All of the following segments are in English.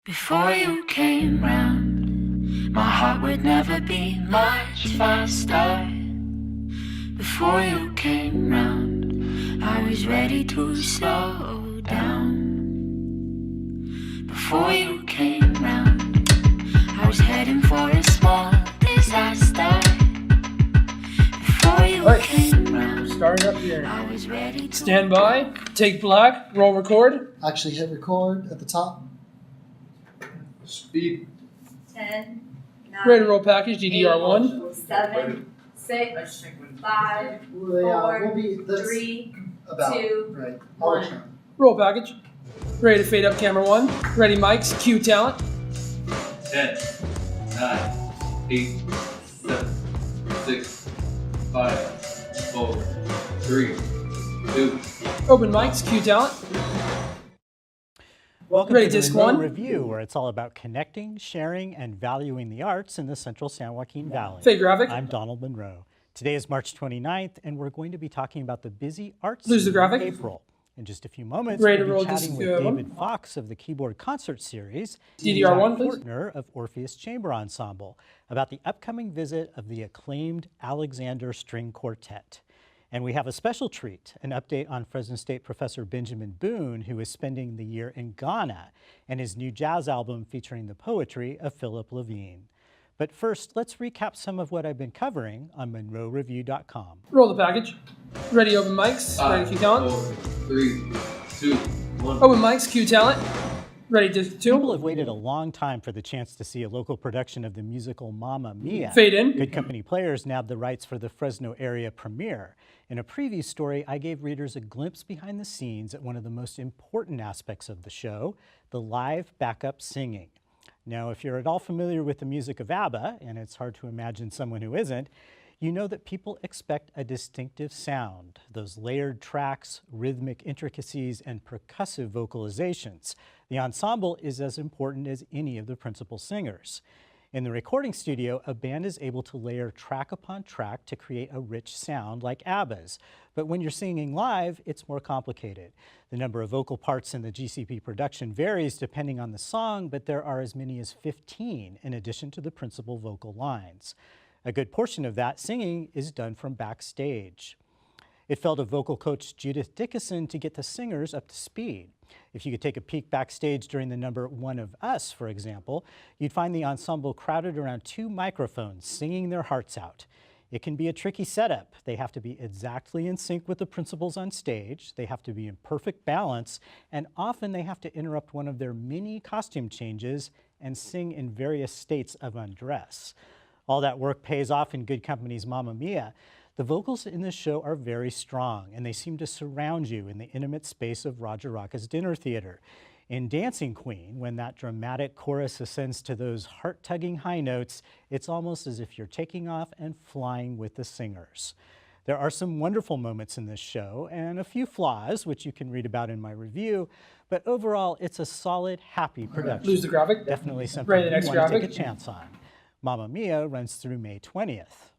Before you came round, my heart would never beat much faster. Before you came round, I was ready to slow down. Before you came round, I was heading for a small disaster. Before you came round, Starting up here. I was ready to Stand by. Take black. Roll record. Actually hit record at the top. Speed. 10, 9, Ready to roll package. DDR1. 7, 6, 5, We'll be this 3, about 2, right. 1. Return. Roll package. Ready to fade up camera 1. Ready mics. Cue talent. 10, 9, 8, 7, 6, 5, 4, 3, 2. Open mics. Cue talent. Welcome Ready, to the disc Monro one? Review, where it's all about connecting, sharing, and valuing the arts in the Central San Joaquin Valley. Fade graphic. I'm Donald Monro. Today is March 29th, and we're going to be talking about the busy arts Lose the season of graphic. April. In just a few moments, Ready to we'll roll be chatting disc with one? David Fox of the Keyboard Concert Series DDR1, and please. Jack Fortner of Orpheus Chamber Ensemble about the upcoming visit of the acclaimed Alexander String Quartet. And we have a special treat, an update on Fresno State professor Benjamin Boone, who is spending the year in Ghana, and his new jazz album featuring the poetry of Philip Levine. But first, let's recap some of what I've been covering on MonroReview.com. Roll the package. Ready open mics. Ready 5, cue talent. 4, 3, 2, 1. Open mics. Cue talent. Ready disc People 2. have waited a long time for the chance to see a local production of the musical Mamma Mia. Fade in. Good Company Players nabbed the rights for the Fresno area premiere. In a preview story, I gave readers a glimpse behind the scenes at one of the most important aspects of the show, the live backup singing. Now, if you're at all familiar with the music of ABBA, and it's hard to imagine someone who isn't, you know that people expect a distinctive sound, those layered tracks, rhythmic intricacies, and percussive vocalizations. The ensemble is as important as any of the principal singers. In the recording studio, a band is able to layer track upon track to create a rich sound like ABBA's. But when you're singing live, it's more complicated. The number of vocal parts in the GCP production varies depending on the song, but there are as many as 15 in addition to the principal vocal lines. A good portion of that singing is done from backstage. It fell to vocal coach Judith Dickinson to get the singers up to speed. If you could take a peek backstage during the number One of Us, for example, you'd find the ensemble crowded around 2 microphones singing their hearts out. It can be a tricky setup. They have to be exactly in sync with the principals on stage. They have to be in perfect balance, and often they have to interrupt one of their many costume changes and sing in various states of undress. All that work pays off in Good Company's Mamma Mia. The vocals in this show are very strong, and they seem to surround you in the intimate space of Roger Rocca's dinner theater. In Dancing Queen, when that dramatic chorus ascends to those heart-tugging high notes, it's almost as if you're taking off and flying with the singers. There are some wonderful moments in this show, and a few flaws, which you can read about in my review, but overall, it's a solid, happy production. Lose the graphic. Definitely something Ready, the you next want to take graphic. a chance on. Mamma Mia runs through May 20th.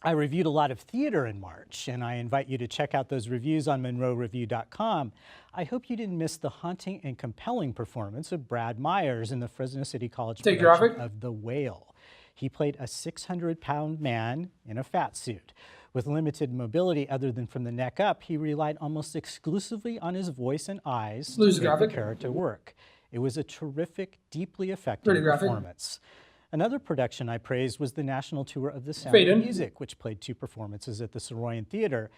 I reviewed a lot of theater in March, and I invite you to check out those reviews on MonroReview.com. I hope you didn't miss the haunting and compelling performance of Brad Myers in the Fresno City College Take production graphic. of The Whale. He played a 600-pound man in a fat suit. With limited mobility other than from the neck up, he relied almost exclusively on his voice and eyes to Lose make graphic. the character work. It was a terrific, deeply effective Ready, graphic. performance. Another production I praised was the national tour of The Sound Fade of in. Music, which played 2 performances at the Soroyan Theater.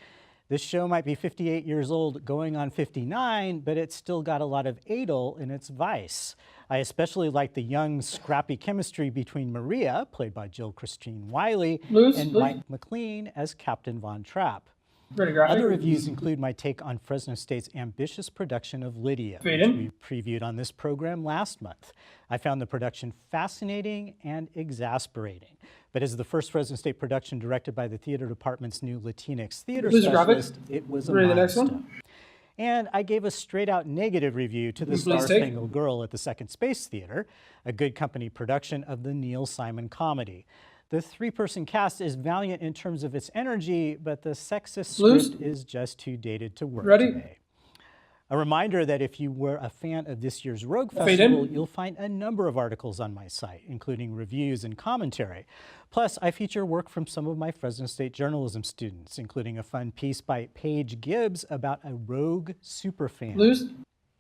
This show might be 58 years old, going on 59, but it's still got a lot of Adel in its vice. I especially like the young, scrappy chemistry between Maria, played by Jill Christine Wiley, and Mike McLean as Captain Von Trapp. Ready graphic. Other reviews include my take on Fresno State's ambitious production of Lydia, Fade which in. we previewed on this program last month. I found the production fascinating and exasperating. But as the first Fresno State production directed by the theater department's new Latinx theater Lose the graphic. specialist, it was a Ready, the next milestone. one. And I gave a straight-out negative review to the Please take. Star-Spangled Girl at the Second Space Theater, a Good Company production of the Neil Simon comedy. The 3-person cast is valiant in terms of its energy, but the sexist Blues. script is just too dated to work Ready? today. A reminder that if you were a fan of this year's Rogue Fade Festival, in. you'll find a number of articles on my site, including reviews and commentary. Plus, I feature work from some of my Fresno State journalism students, including a fun piece by Paige Gibbs about a rogue superfan. Blues.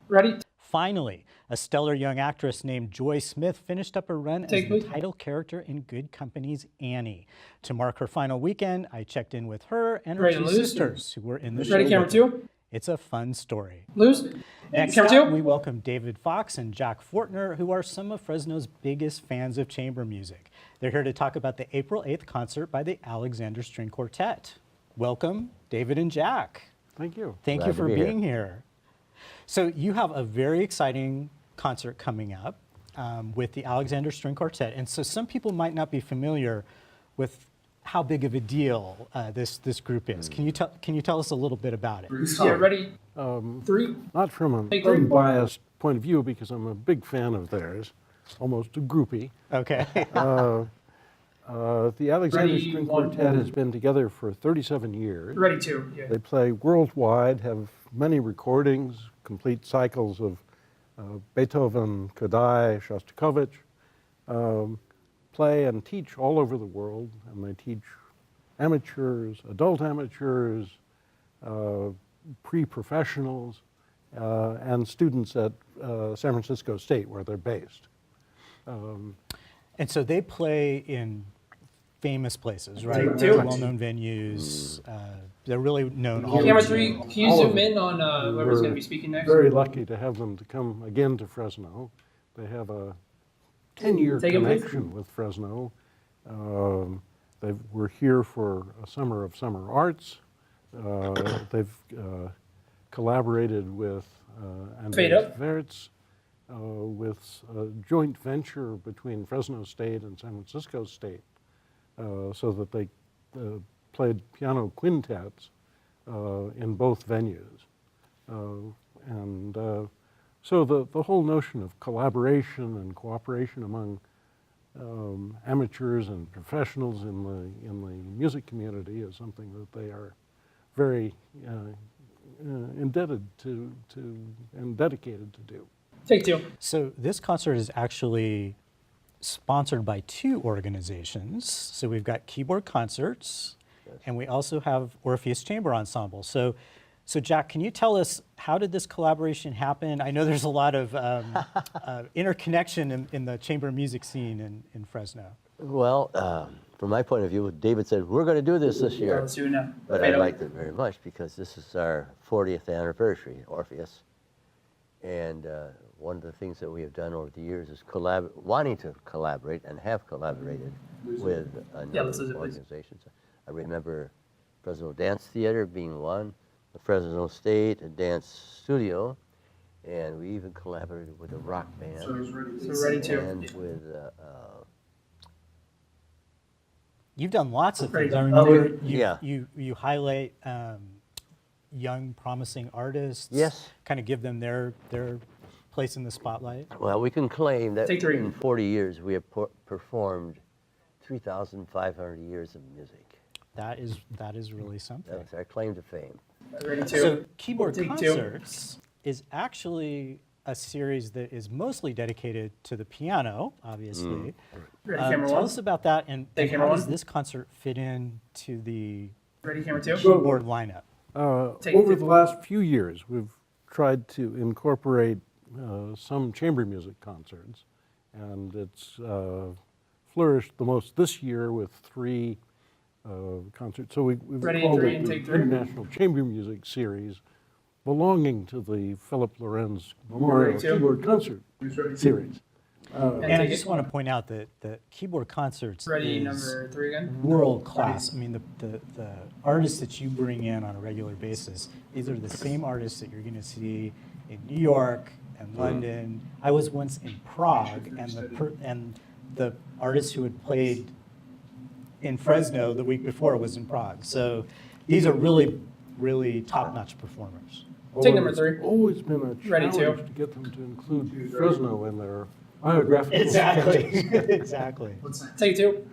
Ready. Finally, a stellar young actress named Joy Smith finished up her run as Take the me. title character in Good Company's Annie. To mark her final weekend, I checked in with her and her Ready two to lose? sisters who were in the show. Ready, camera with her. 2. It's a fun story. Blues. Next Camera up, 2. we welcome David Fox and Jack Fortner, who are some of Fresno's biggest fans of chamber music. They're here to talk about the April 8th concert by the Alexander String Quartet. Welcome, David and Jack. Thank you. Thank Glad you to for be being here. So you have a very exciting concert coming up with the Alexander String Quartet. And so some people might not be familiar with how big of a deal this group is. Can you tell us a little bit about it? Yeah, ready. 3. Not from an Take three. unbiased point of view, because I'm a big fan of theirs, almost a groupie. Okay. The Alexander Ready, String one. Quartet has been together for 37 years. Ready 2. Yeah. They play worldwide, have many recordings, complete cycles of Beethoven, Kodály, Shostakovich, play and teach all over the world, and they teach amateurs, adult amateurs, pre-professionals, and students at San Francisco State, where they're based. And so they play in famous places, right? Two. Well-known venues. They're really known all Camera over. 3. Can you All of zoom in on whoever's We're going to be speaking next? Very lucky to have them to come again to Fresno. They have a 10-year Take it, please. connection with Fresno. They were here for a summer of summer arts. They've collaborated with Fade Andreas up. Wertz, with a joint venture between Fresno State and San Francisco State, so that they played piano quintets in both venues. So the whole notion of collaboration and cooperation among amateurs and professionals in the music community is something that they are very indebted to and dedicated to do. Take 2. So this concert is actually sponsored by 2 organizations. So we've got Keyboard Concerts, and we also have Orpheus Chamber Ensemble. So Jack, can you tell us, how did this collaboration happen? I know there's a lot of interconnection in the chamber music scene in Fresno. Well, from my point of view, David said, we're going to do this year. Let's do it now. But Fade I up. liked it very much because this is our 40th anniversary, Orpheus. And one of the things that we have done over the years is wanting to collaborate and have collaborated with a number let's lose of it, please. organizations. I remember Fresno Dance Theater being one, the Fresno State Dance Studio, and we even collaborated with a rock band. So ready 2. And with You've done lots of things. I Right. remember Yeah. you highlight young, promising artists. Yes. Kind of give them their place in the spotlight. Well, we can claim that Take 3. in 40 years we have performed 3,500 years of music. That is really something. That's our claim to fame. Ready 2. So Keyboard Take 2. Concerts is actually a series that is mostly dedicated to the piano, obviously. Ready, camera Tell 1. us about that, and Take how camera does 1. this concert fit into the Ready, camera 2. keyboard lineup? Take Over two. the last few years, we've tried to incorporate some chamber music concerts, and it's flourished the most this year with 3 concerts. So we've Ready, called 3, it and the take 3. International Chamber Music Series, belonging to the Philip Lorenz Memorial Ready, 2. Keyboard Concert Series. And I just want to point out that Keyboard Concerts Ready, is number 3 again. world class. I mean, the artists that you bring in on a regular basis, these are the same artists that you're going to see in New York and London. I was once in Prague, and the artist who had played in Fresno the week before was in Prague. So these are really, really top-notch performers. Take number Although 3. It's always been a Ready, challenge two. to get them to include Fresno in their biographical Exactly. sketches. Exactly. Take 2.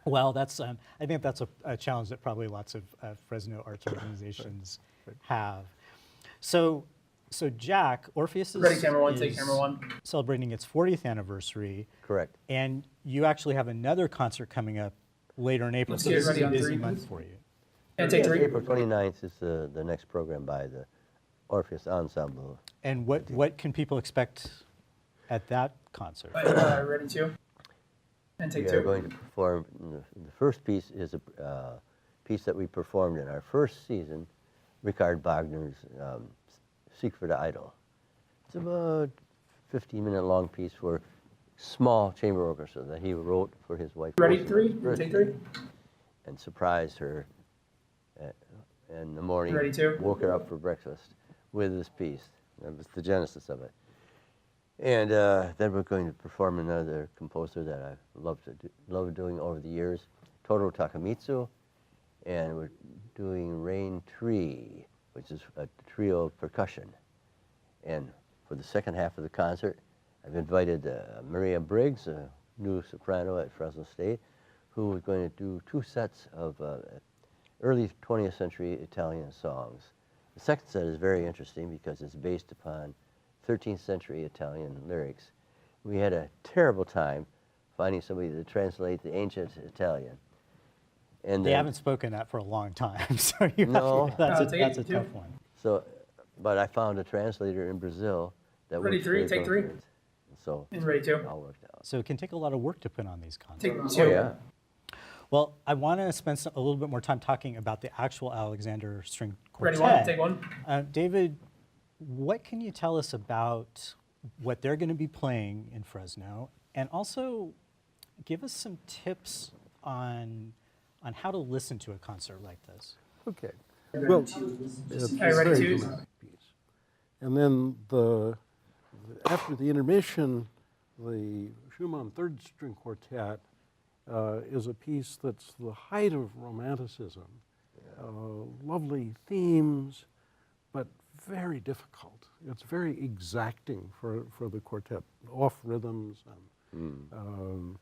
Well, that's I think that's a challenge that probably lots of Fresno arts organizations have. So So Jack, Orpheus Ready, camera one, is take camera one. celebrating its 40th anniversary, Correct. and you actually have another concert coming up later in April. Let's So get this is ready a on busy three, month please. for you. And take Yes, three. April 29th is the next program by the Orpheus Ensemble. And what can people expect at that concert? Ready, two. And take We two. are going to perform, the first piece is a piece that we performed in our first season, Richard Wagner's Siegfried Idol. It's about 15-minute long piece for small chamber orchestra that he wrote for his wife. Ready, Rosemary's three. birthday, Take three. and surprised her in the morning. Ready, two. Woke her up for breakfast with this piece. That was the genesis of it. And then we're going to perform another composer that I've loved doing over the years, Toru Takemitsu, and we're doing Rain Tree, which is a trio of percussion. And for the second half of the concert, I've invited Maria Briggs, a new soprano at Fresno State, who is going to do 2 sets of early 20th century Italian songs. The second set is very interesting because it's based upon 13th century Italian lyrics. We had a terrible time finding somebody to translate the ancient Italian. And They then- haven't spoken that for a long time, so you No. that's a Take two. tough one. So, but I found a translator in Brazil that Ready, works three, very take three. good. So And ready, two. it all worked out. So it can take a lot of work to put on these concerts. Take Oh two. yeah. Well, I want to spend a little bit more time talking about the actual Alexander String Ready, Quartet. one. Take one. David, what can you tell us about what they're going to be playing in Fresno, and also give us some tips on how to listen to a concert like this? Okay. Well, it's a Hey, ready, very two. dramatic piece. And then after the intermission, the Schumann Third String Quartet is a piece that's the height of romanticism. Lovely themes, but very difficult. It's very exacting for the quartet, off rhythms, and,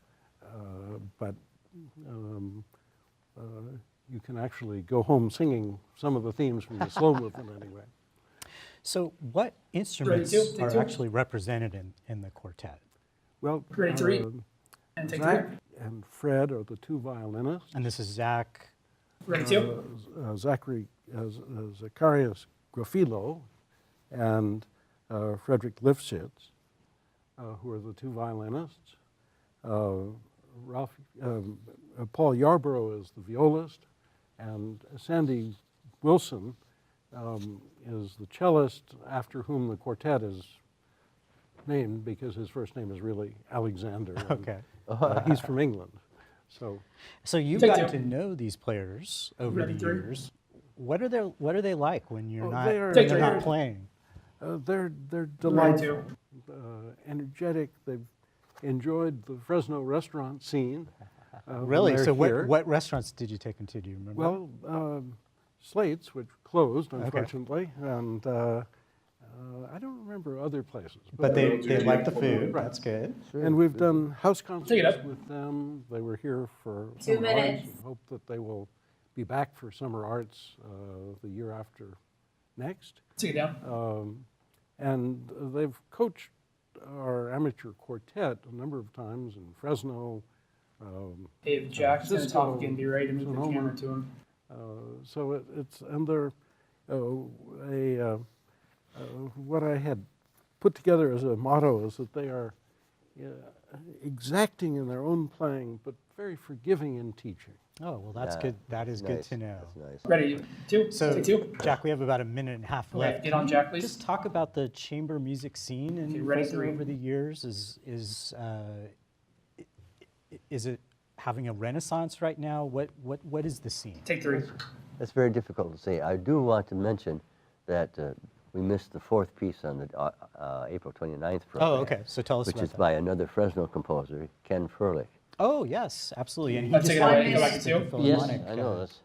but you can actually go home singing some of the themes from the slow movement anyway. So what instruments two, take are two. actually represented in the quartet? Well, Ready, three. And take Zach three. and Fred are the 2 violinists. And this is Zach. Ready, two. Zacharias Grafilo and Frederick Lifshitz, who are the 2 violinists. Paul Yarborough is the violist, and Sandy Wilson is the cellist, after whom the quartet is named because his first name is really Alexander. and, Okay. he's from England. So you've Take gotten two. to know these players over Ready, the three. years. What are they like when you're Oh, not they are- when Take they're three. not playing? They're Ready, delightful, two. energetic. They've enjoyed the Fresno restaurant scene. when Really? they're So here. what restaurants did you take them to? Do you remember? Well, Slate's, which closed, unfortunately, and I don't remember other places. but they like the food. That's good. And we've done house Take it concerts up. with them. They were here for 2 Summer Arts. minutes. We hope that they will be back for Summer Arts the year after next. Take it down. And they've coached our amateur quartet a number of times in Fresno. Hey, if Jack's going to Cisco, talk again, be ready to move the Sonoma. camera to him. So and they're what I had put together as a motto is that they are exacting in their own playing, but very forgiving in teaching. Oh, well, that's Yeah, good. That is good nice. to know. That's nice. Ready, two. So, Take two. Jack, we have about a minute and a half Okay, left. get Can on, you Jack, please. Just talk about the chamber music scene in Okay, ready, Fresno three. over the years. Is it having a renaissance right now? What is the scene? Take three. That's very difficult to say. I do want to mention that we missed the 4th piece on the April 29th program. Oh, okay. So tell us Which about is that. by another Fresno composer, Ken Furlick. Oh, yes, absolutely. And he Let's just take it away. had Go back this to at two. the Yes, Philharmonic, I know this.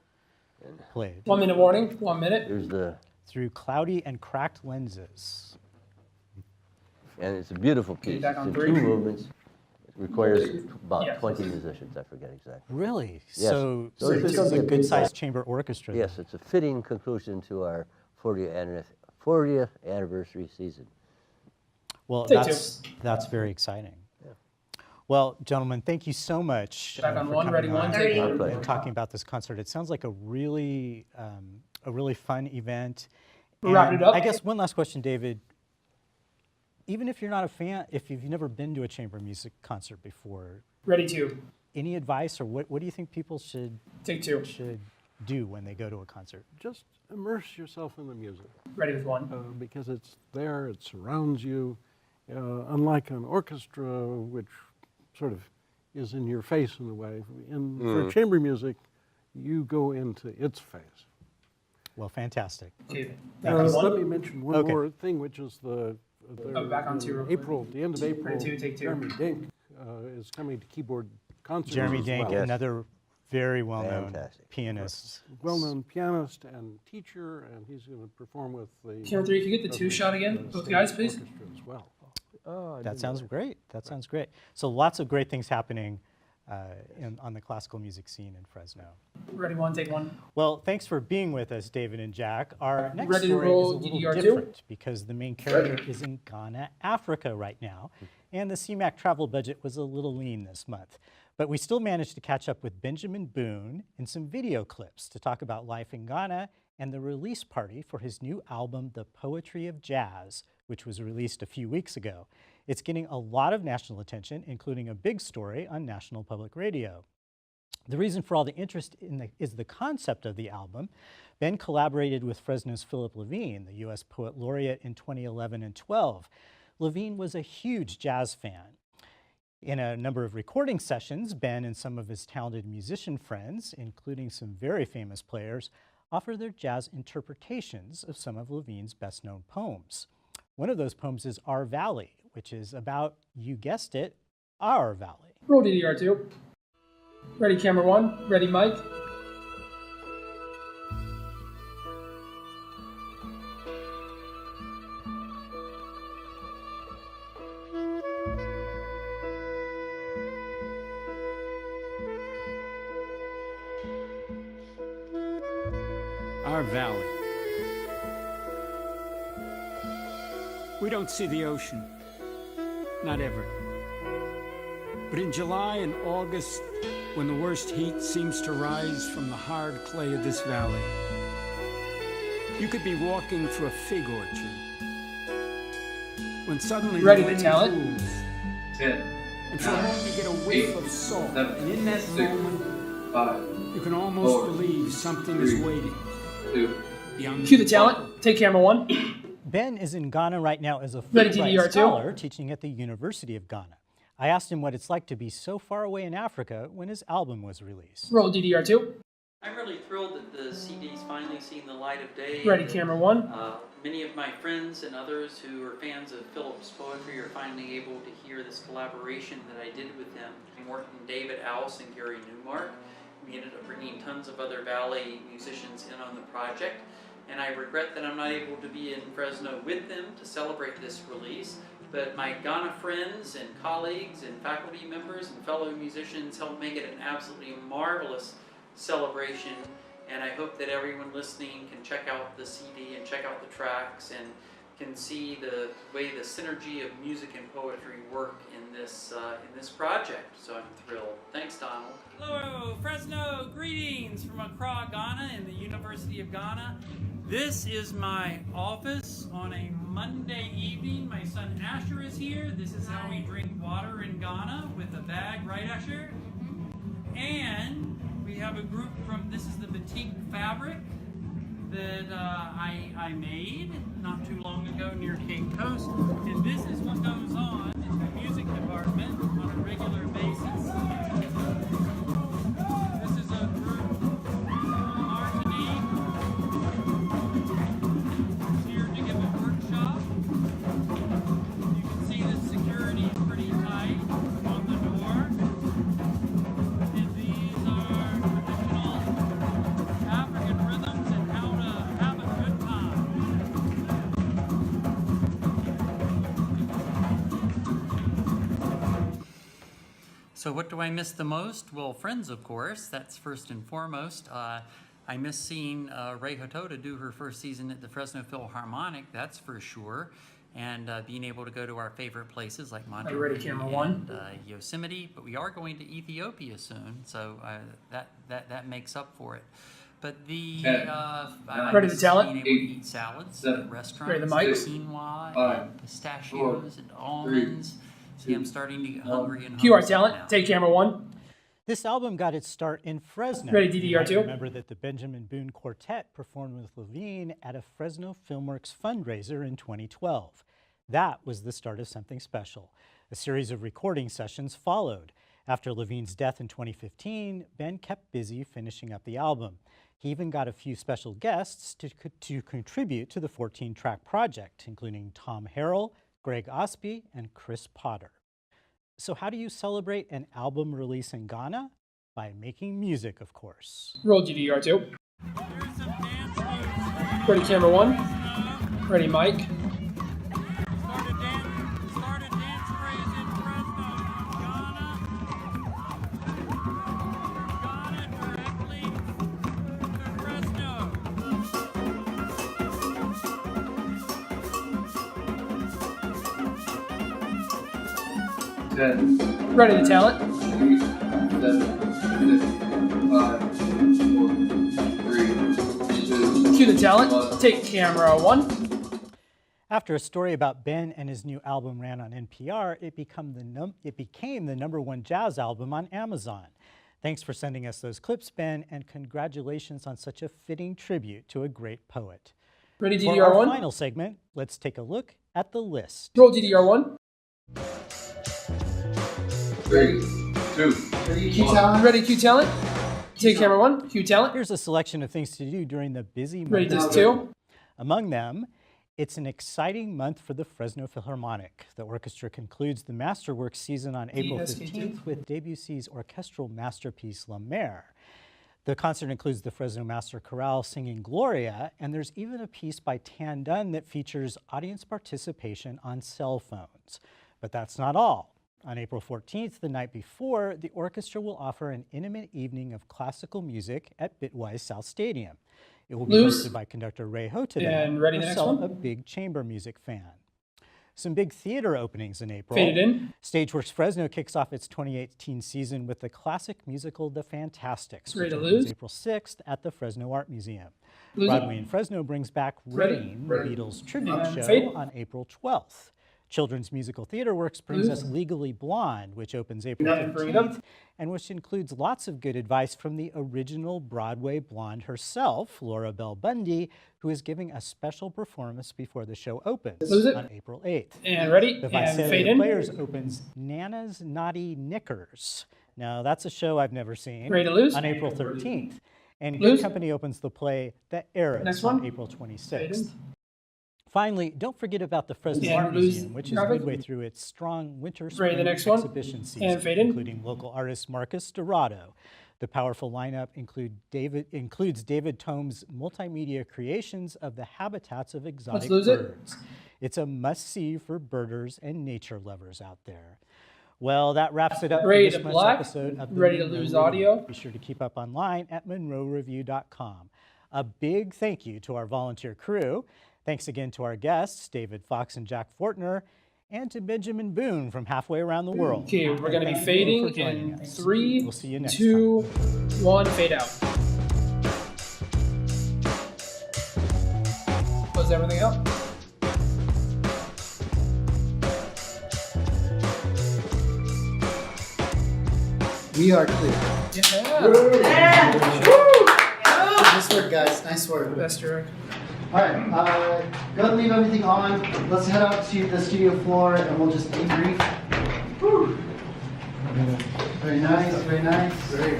played 1 minute warning. 1 minute. There's the, through cloudy and cracked lenses. and it's a beautiful piece. back on It's in three. 2 movements. It requires about Yeah. 20 musicians, I forget exactly. Really? Yes. So So this it's is a a big good-sized chamber orchestra. then. Yes, it's a fitting conclusion to our 40th anniversary season. Well, Take that's very exciting. Well, gentlemen, thank you so much Back on for one, coming ready, on one, take and one. talking about this concert. It sounds like a really fun event. We're wrapping it up. I guess one last question, David. Even if you're not a fan, if you've never been to a chamber music concert before, Ready, two. any advice, or what do you think people should Take two. do when they go to a concert? Just immerse yourself in the music. Ready with one. Because it's there, it surrounds you. Unlike an orchestra, which sort of is in your face in a way, for chamber music, you go into its face. Well, fantastic. Two. Let me mention one Okay. more thing, which is the back on two real quick. April, the end of April. Ready, two, take two. Jeremy Dink is coming to keyboard concerts. Jeremy as Dink, well. another very well-known Fantastic. pianist. Well-known pianist and teacher, and he's going to perform with the Camera three, can you get the two shot again? Both guys, please. orchestra as well. That sounds great. That sounds great. So lots of great things happening on the classical music scene in Fresno. Ready, one, take one. Well, thanks for being with us, David and Jack. Our next Ready to story roll is a little DDR2? different because the main character is in Ghana, Africa right now, and the CMAC travel budget was a little lean this month. But we still managed to catch up with Benjamin Boone in some video clips to talk about life in Ghana and the release party for his new album, The Poetry of Jazz, which was released a few weeks ago. It's getting a lot of national attention, including a big story on National Public Radio. The reason for all the interest is the concept of the album. Ben collaborated with Fresno's Philip Levine, the U.S. Poet Laureate, in 2011 and 12. Levine was a huge jazz fan. In a number of recording sessions, Ben and some of his talented musician friends, including some very famous players, offer their jazz interpretations of some of Levine's best-known poems. One of those poems is Our Valley, which is about, you guessed it, our valley. Roll DDR2. Ready, camera one. Ready, mic. Our valley. We don't see the ocean, not ever. But in July and August, when the worst heat seems to rise from the hard clay of this valley, you could be walking through a fig orchard, when suddenly Ready the to wind tell it? cools, 10, and from home you get a whiff of salt, 7, and in that 6, moment, 5, you can almost 4, believe something 3, is waiting 2, beyond Cue the talent. Take camera one. Ben is in Ghana right now as a Ready, Fulbright DDR2? scholar teaching at the University of Ghana. I asked him what it's like to be so far away in Africa when his album was released. Roll DDR2. I'm really thrilled that the CD's finally seen the light of day. Ready, camera one. Many of my friends and others who are fans of Philip's poetry are finally able to hear this collaboration that I did with him. Morton, David Owls, and Gary Newmark. We ended up bringing tons of other Valley musicians in on the project, and I regret that I'm not able to be in Fresno with them to celebrate this release. But my Ghana friends and colleagues and faculty members and fellow musicians helped make it an absolutely marvelous celebration, and I hope that everyone listening can check out the CD and check out the tracks and can see the way the synergy of music and poetry work in this project. So I'm thrilled. Thanks, Donald. Hello, Fresno. Greetings from Accra, Ghana, in the University of Ghana. This is my office on a Monday evening. My son Asher is here. This is how we drink water in Ghana, with a bag, right, Asher? And we have a group from, this is the batik fabric that I made not too long ago near Cape Coast. And this is what goes on in the music department on a regular basis. This is a group from Martinique. It's here to give a workshop. You can see the security is pretty tight on the door. And these are traditional African rhythms and how to have a good time. So what do I miss the most? Well, friends, of course. That's first and foremost. I miss seeing Ray Hotoda do her first season at the Fresno Philharmonic, that's for sure. And being able to go to our favorite places like Monro Are you ready, camera one? and Yosemite, but we are going to Ethiopia soon, so that makes up for it. But the Ready the talent? being able to eat salads at restaurants, Ready the mic? quinoa and pistachios and almonds. See, I'm starting to get hungry and QR homesick talent, now. take camera one. This album got its start in Fresno. Ready, You might DDR2? remember that the Benjamin Boone Quartet performed with Levine at a Fresno Filmworks fundraiser in 2012. That was the start of something special. A series of recording sessions followed. After Levine's death in 2015, Ben kept busy finishing up the album. He even got a few special guests to contribute to the 14-track project, including Tom Harrell, Greg Osby, and Chris Potter. So how do you celebrate an album release in Ghana? By making music, of course. Roll DDR2. Ready, camera one. Ready, mic. Ready the talent? 8, 7, 6, 5, 4, 3, 2, Cue the talent. 1. Take camera one. After a story about Ben and his new album ran on NPR, it became the #1 jazz album on Amazon. Thanks for sending us those clips, Ben, and congratulations on such a fitting tribute to a great poet. Ready, For our DDR1? final segment, let's take a look at the list. Roll DDR1. 3, 2, Ready, Q talent? Ready, Q talent. Take camera one. Q talent. Here's a selection of things to do during the busy month. Ready, of disc April. 2. Among them, it's an exciting month for the Fresno Philharmonic. The orchestra concludes the Masterworks season on April DSK2. 15th with Debussy's orchestral masterpiece, La Mer. The concert includes the Fresno Master Chorale singing Gloria, and there's even a piece by Tan Dunn that features audience participation on cell phones. But that's not all. On April 14th, the night before, the orchestra will offer an intimate evening of classical music at Bitwise South Stadium. It will be Loose. hosted by conductor Ray Hotoda, And ready, the next herself one? a big chamber music fan. Some big theater openings in April. Faded in. Stageworks Fresno kicks off its 2018 season with the classic musical The Fantastics, Ready which to opens lose? April 6th at the Fresno Art Museum. Lose it. Broadway in Fresno brings back Ready. Rain, Ready. the Beatles tribute And show fade. on April 12th. Children's Musical Theater Works brings Lose. us Legally Blonde, which opens April Nothing, bring it up. 15th, and which includes lots of good advice from the original Broadway blonde herself, Laura Bell Bundy, who is giving a special performance before the show opens Lose it. on April 8th. And ready. The And fade Visalia in. Players opens Nana's Naughty Knickers. Now, that's a show I've never seen. Ready to lose? On April 13th. And Lose. Good Company opens the play The Heiress Next on one. April Fade 26th. in. Finally, don't forget about the Fresno And Art lose Museum, which is graphic. midway through its strong Ready, the winter-spring next one. exhibition season, And fade in. including local artist Marcus Dorado. The powerful lineup includes David Tome's multimedia creations of the habitats of exotic lose it. birds. It's a must-see for birders and nature lovers out there. Well, that wraps it up Ready for this to month's black. episode of the Ready to Monro lose Review. audio. Be sure to keep up online at monroreview.com. A big thank you to our volunteer crew. Thanks again to our guests, David Fox and Jack Fortner, and to Benjamin Boone from halfway around the world. Okay, we're going to be Thank you fading for joining in us. 3, We'll see you next 2, 1, fade out. Close everything up. We are clear. Yeah. Nice work, guys. Nice work. Best direct. All right, go ahead and leave everything on. Let's head out to the studio floor and we'll just debrief. Whew. Very nice, very nice. Great.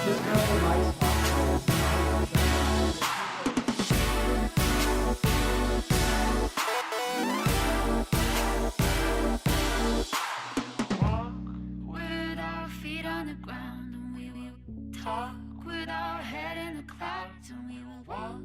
Just grab the mics. Walk with our feet on the ground, and we will talk with our head in the clouds, and we will walk